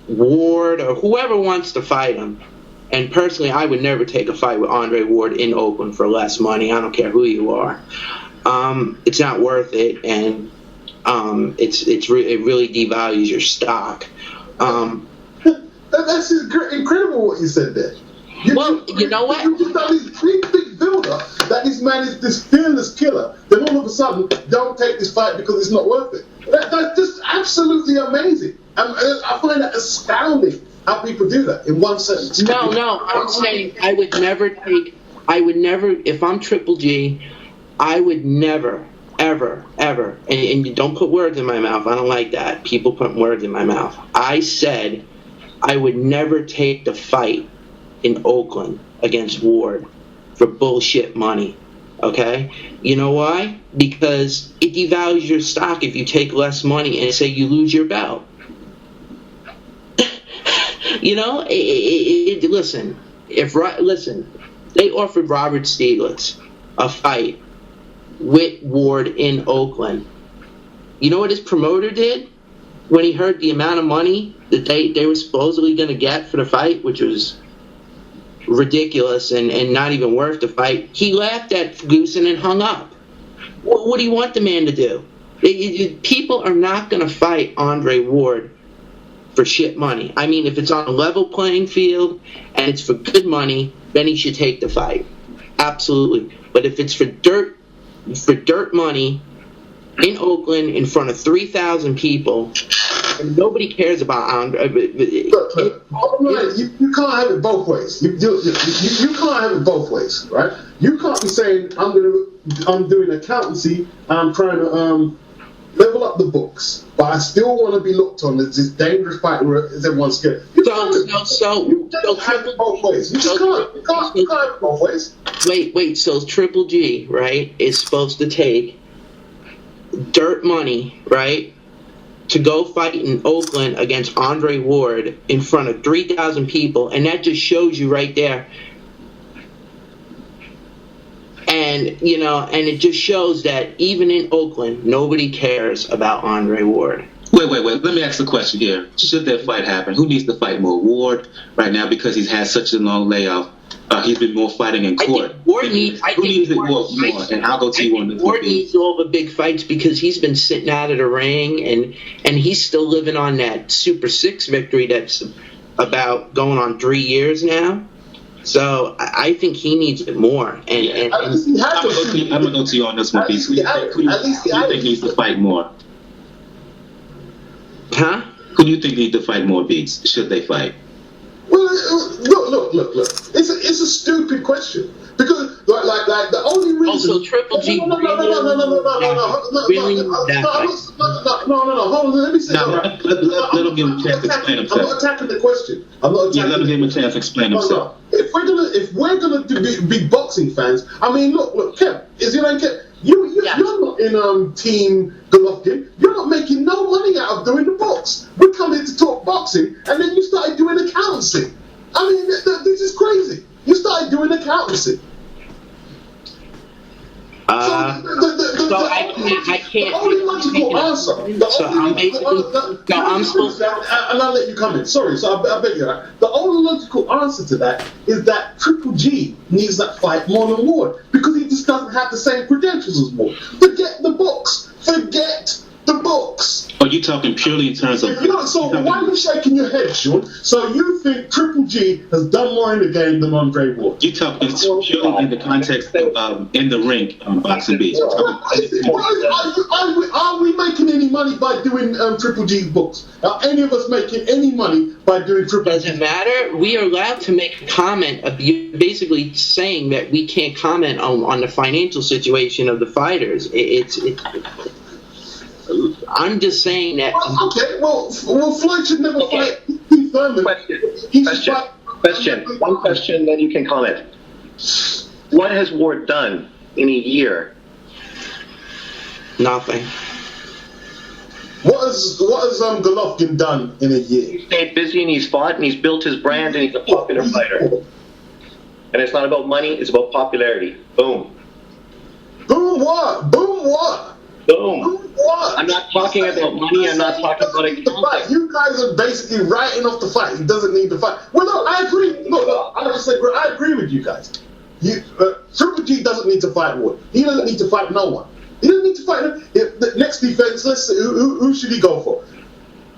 Ward or whoever wants to fight him. And personally, I would never take a fight with Andre Ward in Oakland for less money. I don't care who you are. It's not worth it, and it really devalues your stock. That's incredible what you said there. You know what? You just done this big build-up that this man is this fearless killer. Then all of a sudden, don't take this fight because it's not worth it. That's just absolutely amazing. I find that astounding how people do that in one sentence. No, I'm saying I would never, if I'm Triple G, I would never, ever, and you don't put words in my mouth. I don't like that. People put words in my mouth. I said I would never take the fight in Oakland against Ward for bullshit money. Okay? You know why? Because it devalues your stock if you take less money and say you lose your belt. You know, listen, they offered Robert Stieglitz a fight with Ward in Oakland. You know what his promoter did when he heard the amount of money that they were supposedly going to get for the fight, which was ridiculous and not even worth the fight? He laughed at Goosen and hung up. What do you want the man to do? People are not going to fight Andre Ward for shit money. I mean, if it's on a level playing field and it's for good money, then he should take the fight. Absolutely. But if it's for dirt money in Oakland in front of 3,000 people, and nobody cares about Andre. You can't have it both ways. You can't have it both ways, right? You can't be saying I'm doing accountancy. I'm trying to level up the books, but I still want to be looked on as this dangerous fighter as everyone's scared. You can't have it both ways. You can't have it both ways. Wait. So Triple G, right, is supposed to take dirt money, right, to go fight in Oakland against Andre Ward in front of 3,000 people, and that just shows you right there. And, you know, and it just shows that even in Oakland, nobody cares about Andre Ward. Wait. Let me ask the question here. Should that fight happen, who needs to fight more? Ward right now because he's had such a long layoff. He's been more fighting in court. Ward needs it more? And I'll go to you on this. Ward needs all the big fights because he's been sitting out of the ring and he's still living on that Super 6 victory that's about going on 3 years now. So I think he needs it more. And I'm gonna go to you on this one, Beats. Who do you think needs to fight more? Huh? Who do you think needs to fight more, Beats? Should they fight? Well, look. It's a stupid question because like the only reason. Also, Triple G. No. Hold on. Let me say. Let him give him a chance to explain himself. I'm not attacking the question. Let him give him a chance to explain himself. If we're gonna be boxing fans, I mean, look, Kev, is your name Kev? You're not in Team Golovkin. You're not making no money out of doing the box. We're coming to talk boxing, and then you started doing accountancy. I mean, this is crazy. You started doing accountancy. I can't. The only logical answer. And I'll let you come in. Sorry, so I beg you. The only logical answer to that is that Triple G needs that fight more than Ward because he just doesn't have the same credentials as Ward. Forget the books. Are you talking purely in terms of? So why are you shaking your head, Shawn? So you think Triple G has done more in the game than Andre Ward? You talking purely in the context of in the ring, boxing beats. Are we making any money by doing Triple G's books? Are any of us making any money by doing Triple G? Doesn't matter. We are allowed to make a comment of you basically saying that we can't comment on the financial situation of the fighters. I'm just saying that. Okay, well, Floyd should never fight Keith Thurman. Question. One question, then you can comment. What has Ward done in a year? Nothing. What has Golovkin done in a year? He's stayed busy and he's fought and he's built his brand and he's a popular fighter. And it's not about money, it's about popularity. Boom. Boom what? Boom. What? I'm not talking about money. I'm not talking about accounting. You guys are basically writing off the fight. He doesn't need to fight. Well, no, I agree. Look, I agree with you guys. Triple G doesn't need to fight Wood. He doesn't need to fight no one. He doesn't need to fight him. If the next defense, let's see, who should he go for?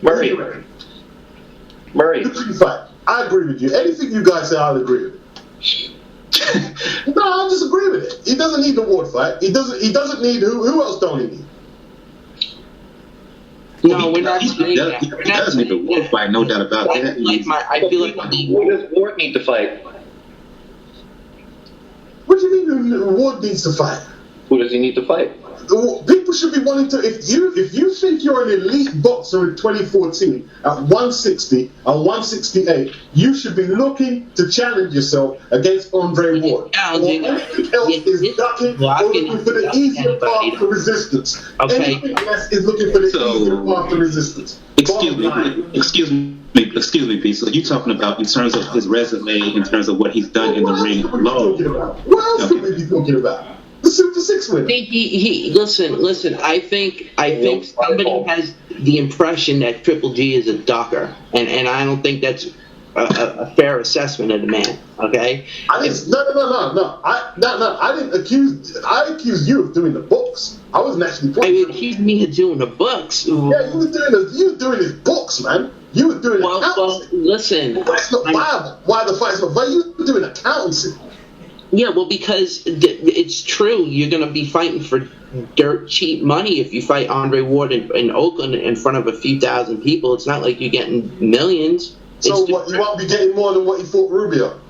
Murray. Who should he fight? I agree with you. Anything you guys say, I'll agree with. No, I disagree with it. He doesn't need the Ward fight. He doesn't need who else don't he need? No, we're not saying that. He does need the Ward fight, no doubt about that. I feel like What does Ward need to fight? What do you mean Ward needs to fight? Who does he need to fight? People should be wanting to. If you think you're an elite boxer in 2014 at 160 and 168, you should be looking to challenge yourself against Andre Ward. Anything else is ducking or looking for the easier path to resistance. Okay. Anything else is looking for the easier path to resistance. Excuse me, Pete. So you talking about in terms of his resume, in terms of what he's done in the ring alone? What else could we be talking about? The Super 6 winner. Listen. I think somebody has the impression that Triple G is a ducker, and I don't think that's a fair assessment of the man. Okay. No. I didn't accuse. I accused you of doing the books. I wasn't actually playing. I accused me of doing the books. Yeah, you were doing his books, man. You were doing accountancy. Well, listen. That's not viable. Why the fight's not viable? You were doing accountancy. Yeah, well, because it's true. You're going to be fighting for dirt cheap money if you fight Andre Ward in Oakland in front of a few thousand people. It's not like you're getting millions. So what? You won't be getting more than what he fought Rubio.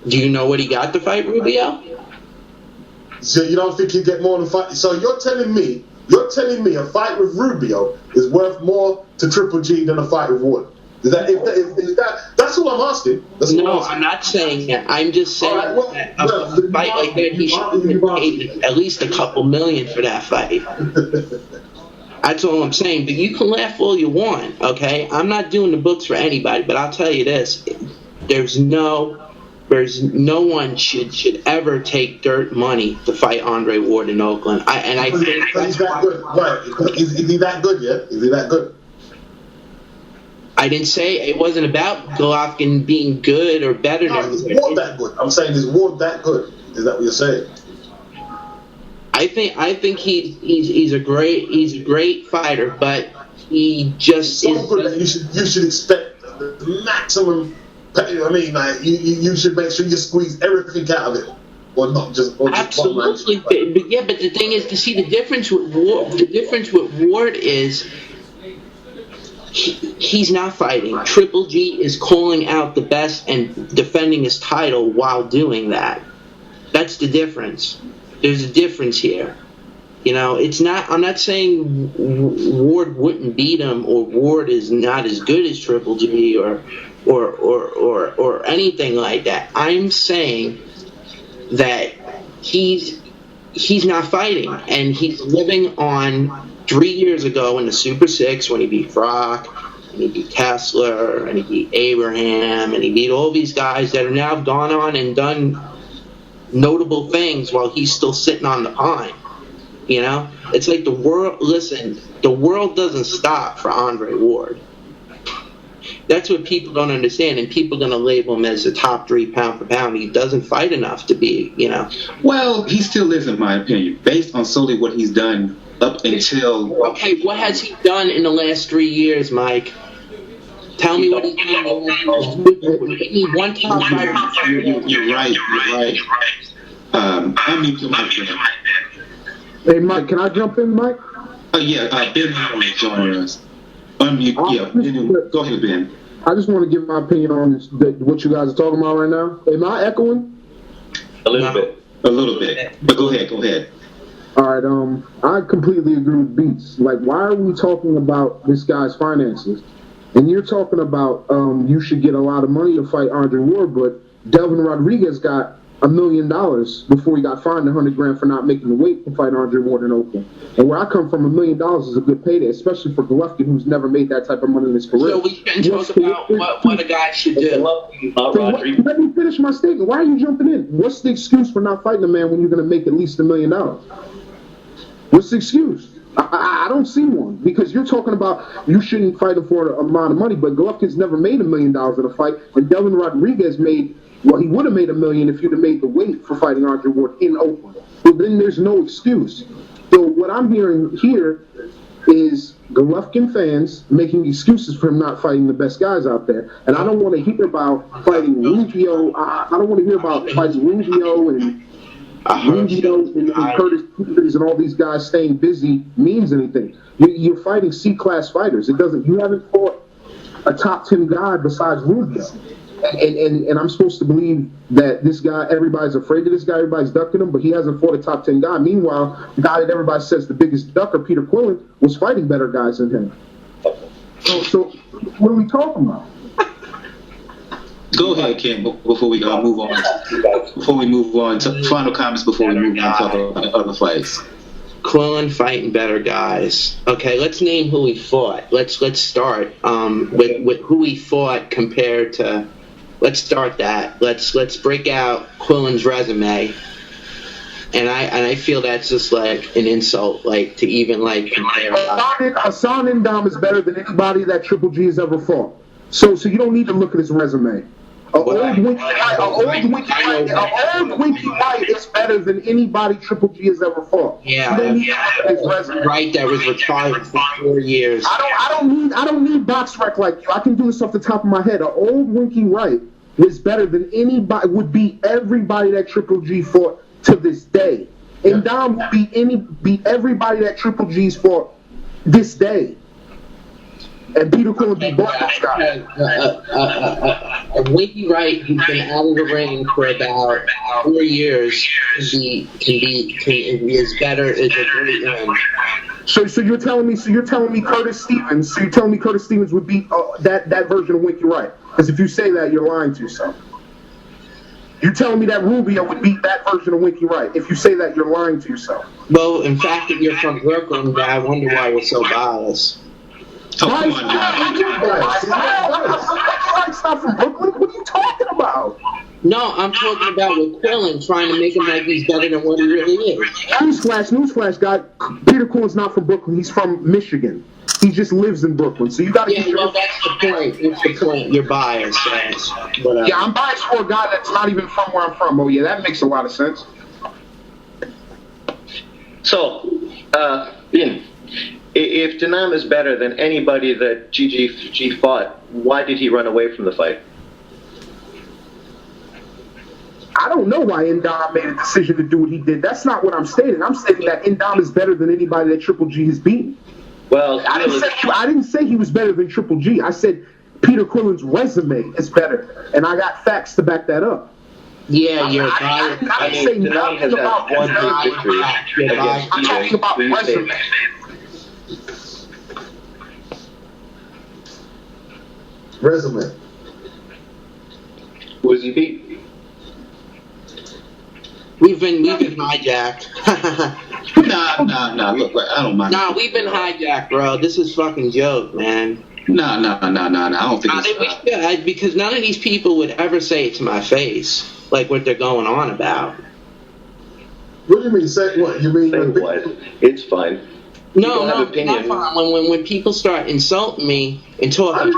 Do you know what he got to fight Rubio? So you don't think you get more than fight? So you're telling me a fight with Rubio is worth more to Triple G than a fight with Ward? Is that that's what I'm asking. I'm not saying that. I'm just saying that a fight like that, he should get paid at least a couple million for that fight. That's all I'm saying. But you can laugh all you want, okay? I'm not doing the books for anybody, but I'll tell you this: there's no one should ever take dirt money to fight Andre Ward in Oakland. I think he's that good. Right? Is he that good yet? Is he that good? I didn't say it wasn't about Golovkin being good or better than. Is Ward that good? I'm saying, is Ward that good? Is that what you're saying? I think he's a great fighter, but he just so is. Good that you should expect the maximum. I mean, like you should make sure you squeeze everything out of it, or not just. Or Absolutely, but the thing is to see the difference with Ward. The difference with Ward is. He's not fighting. Triple G is calling out the best and defending his title while doing that. That's the difference. There's a difference here. You know, it's not. I'm not saying Ward wouldn't beat him or Ward is not as good as Triple G or anything like that. I'm saying that he's not fighting and he's living on. 3 years ago in the Super 6 when he beat Brock, and he beat Kessler, and he beat Abraham, and he beat all these guys that are now gone on and done notable things while he's still sitting on the pine. You know? It's like the world doesn't stop for Andre Ward. That's what people don't understand, and people are going to label him as a top 3 pound for pound. He doesn't fight enough to be, you know. Well, he still is, in my opinion, based on solely what he's done up until... Okay, what has he done in the last 3 years, Mike? Tell me what he's done. One top fighter. You're right. Unmute my friend. Hey, Mike, can I jump in, Mike? Yeah, Ben is joining us. Unmute, Ben, go ahead, Ben. I just want to give my opinion on this, what you guys are talking about right now. Am I echoing? A little bit. A little bit. But go ahead. All right, I completely agree with Beats. Like, why are we talking about this guy's finances? And you're talking about you should get a lot of money to fight Andre Ward, but Delvin Rodriguez got $1 million before he got fined $100,000 for not making the weight to fight Andre Ward in Oakland. And where I come from, $1 million is a good payday, especially for Golovkin, who's never made that type of money in his career. So we can talk about what a guy should do. Let me finish my statement. Why are you jumping in? What's the excuse for not fighting a man when you're going to make at least $1 million? What's the excuse? I don't see one, because you're talking about you shouldn't fight him for an amount of money, but Golovkin's never made $1 million in a fight, and Delvin Rodriguez made, well, he would have made $1 million if you'd have made the weight for fighting Andre Ward in Oakland. But then there's no excuse. So what I'm hearing here is Golovkin fans making excuses for him not fighting the best guys out there, and I don't want to hear about fighting Rubio. I don't want to hear about fighting Rubio and Curtis Stevens and all these guys staying busy means anything. You're fighting C-class fighters. It doesn't. You haven't fought a top 10 guy besides Rubio, and I'm supposed to believe that this guy, everybody's afraid of this guy, everybody's ducking him, but he hasn't fought a top 10 guy. Meanwhile, the guy that everybody says the biggest ducker, Peter Quillen, was fighting better guys than him. So what are we talking about? Go ahead, Kim, before we move on. Before we move on to final comments before we move on to other fights. Quillen fighting better guys. Okay, let's name who he fought. Let's start with who he fought compared to. Let's start that. Let's break out Quillen's resume. And I feel that's just like an insult, like to even like compare. Hassan Ndam is better than anybody that Triple G has ever fought. So you don't need to look at his resume. An old Winky White is better than anybody Triple G has ever fought. Yeah, right. That was retired for 4 years. I don't need box rec like you. I can do this off the top of my head. An old Winky White was better than anybody. Would beat everybody that Triple G fought to this day. And Dom would beat everybody that Triple G's fought this day. And Peter Quillen beat both those guys. A Winky Wright who's been out of the ring for about 4 years is better. Is a great win. So you're telling me Curtis Stevens. So you're telling me Curtis Stevens would beat that version of Winky Wright? Because if you say that, you're lying to yourself. You're telling me that Rubio would beat that version of Winky Wright? If you say that, you're lying to yourself. Well, in fact, if you're from Brooklyn, I wonder why we're so biased. Oh, come on, Wright's not from Brooklyn. What are you talking about? No, I'm talking about with Quillen trying to make him like he's better than what he really is. Newsflash, guy. Peter Quillen's not from Brooklyn. He's from Michigan. He just lives in Brooklyn. So you got to get your... that's the point. That's the point. You're biased. Yeah, I'm biased for a guy that's not even from where I'm from. Oh, yeah, that makes a lot of sense. So, Ian, if Denam is better than anybody that GG fought, why did he run away from the fight? I don't know why Ndam made a decision to do what he did. That's not what I'm stating. I'm stating that Ndam is better than anybody that Triple G has beaten. Well, I didn't say he was better than Triple G. I said Peter Quillen's resume is better, and I got facts to back that up. Yeah, you're biased. I mean, Denam has had one big victory against I'm talking about resume. Resume. Who has he beat? We've been hijacked. Nah. Look, I don't mind. Nah, we've been hijacked, bro. This is fucking joke, man. Nah. I don't think it's... Because none of these people would ever say it to my face, like what they're going on about. What do you mean? Say what? You mean? Say what? It's fine. No, not fine. When people start insulting me and talking,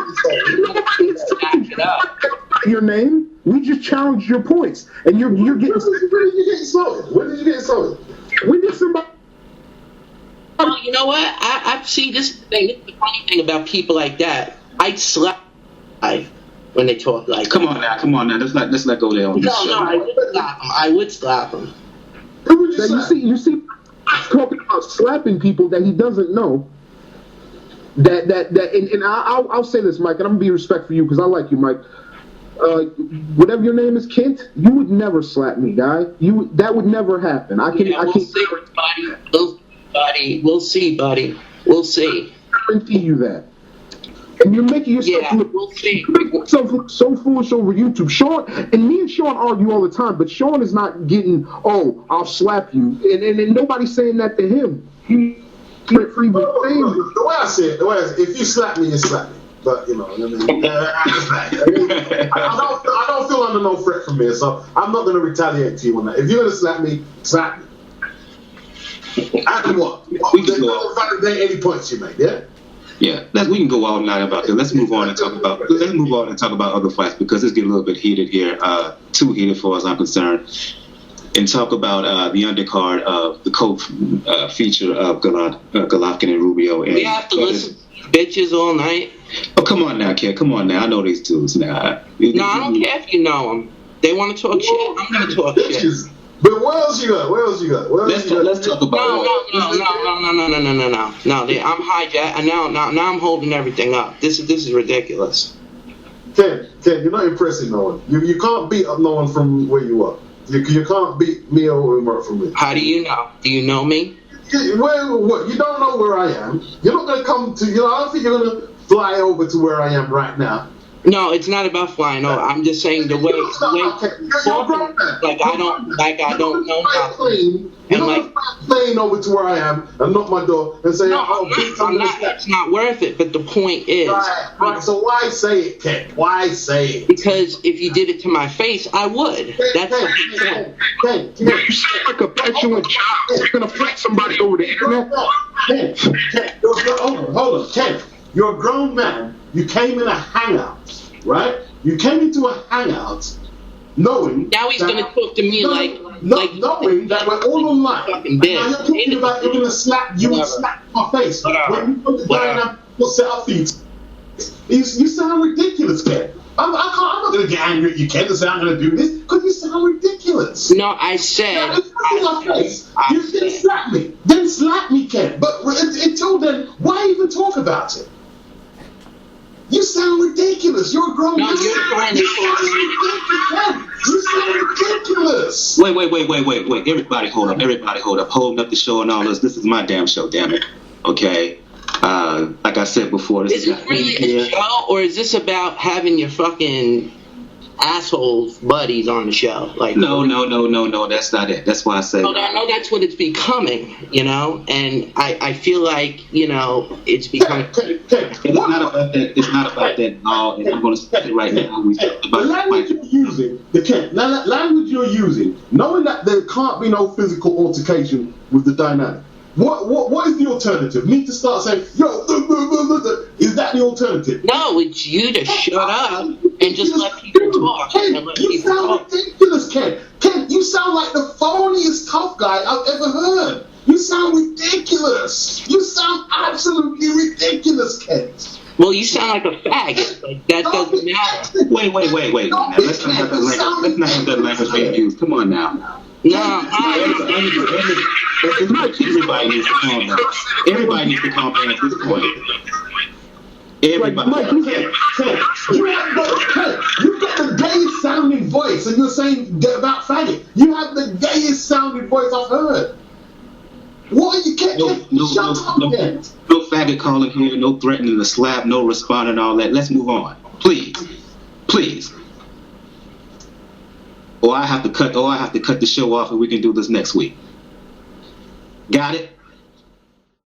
your name. We just challenged your points, and you're getting. When did you get insulted? When did you get insulted? We did somebody. You know what? I see this thing. This is the funny thing about people like that. I slap when they talk like. Come on now. Let's let go there on this show. No, I would slap him. You see, talking about slapping people that he doesn't know. And I'll say this, Mike, and I'm gonna be respectful for you because I like you, Mike. Whatever your name is, Kent, you would never slap me, guy. That would never happen. We'll see, buddy. We'll see. I guarantee you that. and you're making yourself look so foolish over YouTube. Shawn and me and Shawn argue all the time, but Shawn is not getting, oh, I'll slap you, and nobody's saying that to him. He free with the way I say it, if you slap me, you slap me. But you know, I mean, I don't feel under no threat from me, so I'm not going to retaliate to you on that. If you're going to slap me, slap me. After what? We can validate any points you make, yeah? Yeah, we can go all night about this. Let's move on and talk about other fights because it's getting a little bit heated here, too heated as far as I'm concerned. And talk about the undercard of the feature of Golovkin and Rubio. And we have to listen to bitches all night. Oh, come on now, kid. Come on now. I know these dudes now. No, I don't care if you know them. They want to talk shit. I'm going to talk shit. But what else you got? Let's talk about No. I'm hijacked, and now I'm holding everything up. This is ridiculous. Ken, you're not impressing no one. You can't beat up no one from where you are. You can't beat me or Umar from me. How do you know? Do you know me? Well, what? You don't know where I am. You're not going to come to. I don't think you're going to fly over to where I am right now. No, it's not about flying over. I'm just saying the way I don't know nothing. You're not playing over to where I am and knock my door and say, I'm not. It's not worth it. But the point is, right. So why say it, Ken? Why say it? Because if you did it to my face, I would. That's Ken. You sound like a petulant child. You're gonna fight somebody over the internet. Ken, hold on, Ken. You're a grown man. You came in a hangout, right? You came into a hangout knowing. Now he's going to talk to me knowing that we're all online. And now you're talking about you're going to slap you and slap my face. When you put the guy and we'll set our feet. You sound ridiculous, Ken. I'm not going to get angry at you, Ken, and say I'm going to do this because you sound ridiculous. No, I said. You didn't slap me. Then slap me, Ken. But until then, why even talk about it? You sound ridiculous. You're a grown man. You're trying to You sound ridiculous. Wait. Everybody hold up. Holding up the show and all this. This is my damn show, damn it. Okay. Like I said before, this is really a show, or is this about having your fucking asshole buddies on the show? Like, no, that's not it. That's why I say. I know that's what it's becoming, and I feel like, it's becoming. It's not about that. It's not about that at all. And I'm going to say it right now. The language you're using, language you're using, knowing that there can't be no physical altercation with the dynamic. What is the alternative? Me to start saying, yo, is that the alternative? No, it's you to shut up and just let people talk. You sound ridiculous, Ken. Ken, you sound like the phoniest tough guy I've ever heard. You sound ridiculous. You sound absolutely ridiculous, Ken. Well, you sound like a faggot. Like, that doesn't matter. Wait. Now, let's not have that language being used. Come on now. No, everybody needs to calm down. Everybody needs to calm down at this point. Everybody. Mike, you got the gayest sounding voice, and you're saying about faggot. You have the gayest sounding voice I've heard. What are you shut up, man. No faggot calling here, no threatening to slap, no responding, all that. Let's move on, please. Or I have to cut the show off, and we can do this next week. Got it?